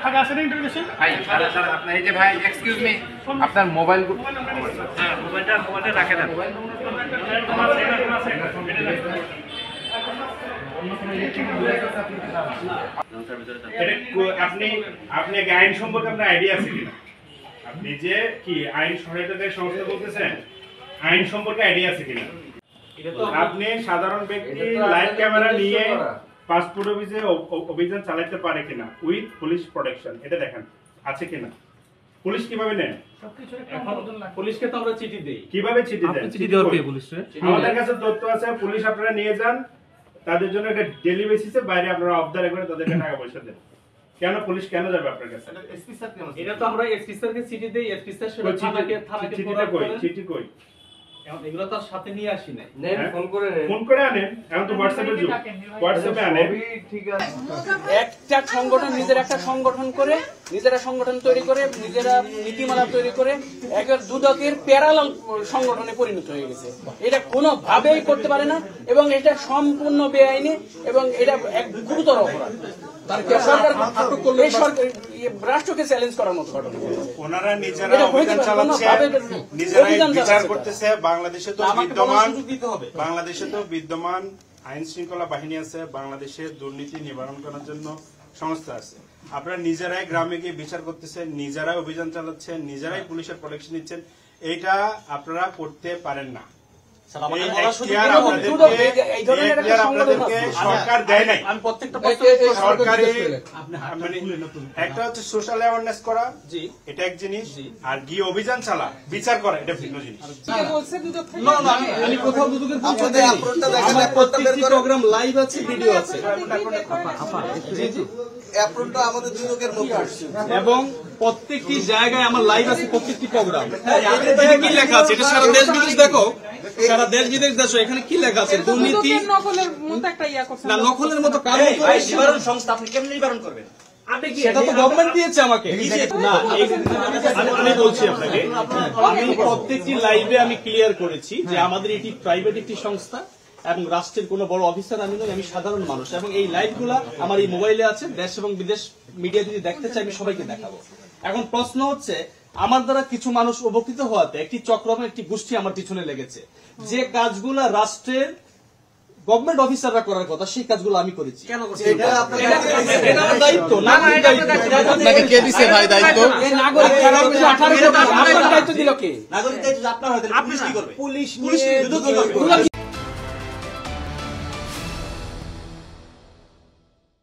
ফাঁকা আছে না ইন্টারভিউশন? ভাই স্যার আপনার এই যে ভাই এক্সকিউজ মি আপনার মোবাইল হ্যাঁ মোবাইলটা রাখে দেন। আপনি আইন সম্পর্কে আপনার আইডিয়া আছে কিনা? আপনি যে কি আইন সহায়তাকারী সংস্থা বলতেছেন, আইন সম্পর্কে আইডিয়া আছে কিনা? আপনি সাধারণ ব্যক্তি লাইভ ক্যামেরা নিয়ে পাসপোর্ট অফিসে অভিযান চালাতে পারে কিনা উইথ পুলিশ প্রোটেকশন, এটা দেখেন আছে কিনা। পুলিশ কিভাবে নেয়? পুলিশকে তো আমরা চিঠি দেই। কিভাবে চিঠি দেন? চিঠি দেওয়ার পেয়ে পুলিশে আমাদের কাছে তথ্য আছে, পুলিশ আপনারা নিয়ে যান, তাদের জন্য একটা ডেলি বেসিসে বাইরে আপনারা অফ দ্য রেকর্ডে তাদেরকে টাকা পয়সা দেন। কেন পুলিশ কেন যাবে আপনার কাছে? এটা তো আমরা এসপি স্যারকে চিঠি দেই, এসপি স্যার সেটা থানাকে চিঠিটা কই? চিঠি কই? এগুলো তার সাথে নিয়ে আসি নাই। ফোন করে আনেন, এখন তো হোয়াটসঅ্যাপে যুগ, হোয়াটসঅ্যাপে আনেন। ঠিক আছে, একটা সংগঠন নিজের একটা সংগঠন করে, নিজেরা সংগঠন তৈরি করে, নিজেরা নীতিমালা তৈরি করে একটা দুদকের প্যারালাল সংগঠনে পরিণত হয়ে গেছে। এটা কোনোভাবেই করতে পারে না এবং এটা সম্পূর্ণ বেআইনি এবং এটা এক গুরুতর অপরাধ। রাষ্ট্রকে চ্যালেঞ্জ করার মতো ঘটনা। ওনারা নিজেরা অভিযান চালাচ্ছে, নিজেরাই বিচার করতেছে। বাংলাদেশে তো বিদ্যমান আইন শৃঙ্খলা বাহিনী আছে, বাংলাদেশে দুর্নীতি নিবারণ করার জন্য সংস্থা আছে। আপনারা নিজেরাই গ্রামে গিয়ে বিচার করতেছেন, নিজেরাই অভিযান চালাচ্ছেন, নিজেরাই পুলিশের প্রোটেকশন দিচ্ছেন, এইটা আপনারা করতে পারেন না। সরকার দেয় নাই। একটা হচ্ছে সোশ্যাল অ্যাওয়ারনেস করা, এটা এক জিনিস, আর গিয়ে অভিযান চালা বিচার করা এটা ভিন্ন জিনিস। আমি কোথাও প্রত্যেকটি প্রোগ্রাম লাইভ আছে, ভিডিও আছে এবং প্রত্যেকটি জায়গায় আমার লাইভ আছে, প্রত্যেকটি প্রোগ্রাম। কি লেখা আছে এটা সারা দেশ বিদেশ দেখো, সারা দেশ বিদেশ দেখো, এখানে কি লেখা আছে? দুর্নীতি না নকলের মতো কারণ সংস্থা আপনি কেমন নিবারণ করবেন? সেটা তো গভর্নমেন্ট দিয়েছে আমাকে। না আমি বলছি আপনাকে, আমি প্রত্যেকটি লাইভে আমি ক্লিয়ার করেছি যে আমাদের এটি প্রাইভেট একটি সংস্থা এবং রাষ্ট্রের কোনো বড় অফিসার আমি নই, আমি সাধারণ মানুষ। এবং এই লাইভগুলা আমার এই মোবাইলে আছে, দেশ এবং বিদেশ মিডিয়া যদি দেখতে চাই আমি সবাইকে দেখাবো। এখন প্রশ্ন হচ্ছে, আমার দ্বারা কিছু মানুষ উপকৃত হওয়াতে একটি চক্রম, একটি গোষ্ঠী আমার পিছনে লেগেছে। যে কাজগুলা রাষ্ট্রের গভর্নমেন্ট অফিসাররা করার কথা সেই কাজগুলো আমি করেছি। কেন করছি? এটা দায়িত্ব না, আপনাকে কে দিছে ভাই দায়িত্ব? নাগরিক দায়িত্ব দিল কে? নাগরিক দায়িত্ব আপনার, আপনি কি করবেন? পুলিশ